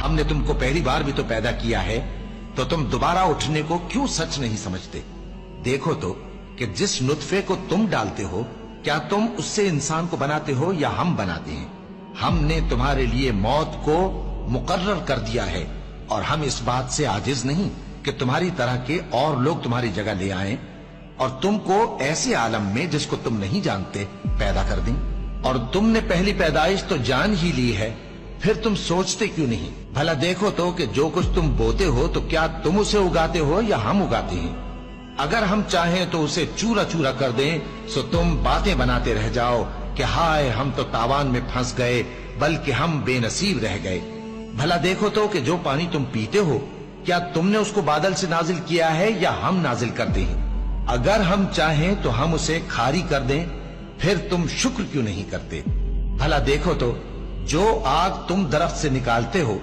हमने तुमको पहली बार भी तो पैदा किया है, तो तुम दोबारा उठने को क्यों सच नहीं समझते? देखो तो कि जिस नुत्फे को तुम डालते हो, क्या तुम उससे इंसान को बनाते हो या हम बनाते हैं? हमने तुम्हारे लिए मौत को मुकर्रर कर दिया है और हम इस बात से आजिज नहीं कि तुम्हारी तरह के और लोग तुम्हारी जगह ले आएं और तुमको ऐसे आलम में जिसको तुम नहीं जानते पैदा कर दें। और तुमने पहली पैदाइश तो जान ही ली है, फिर तुम सोचते क्यों नहीं? भला देखो तो कि जो कुछ तुम बोते हो तो क्या तुम उसे उगाते हो या हम उगाते हैं? अगर हम चाहें तो उसे चूरा चूरा कर दें, सो तुम बातें बनाते रह जाओ कि हाय हम तो तावान में फंस गए, बल्कि हम बेनसीब रह गए। भला देखो तो कि जो पानी तुम पीते हो, क्या तुमने उसको बादल से नाजिल किया है या हम नाजिल करते हैं? अगर हम चाहें तो हम उसे खारी कर दें, फिर तुम शुक्र क्यों नहीं करते? भला देखो तो जो आग तुम दरख्त से निकालते हो,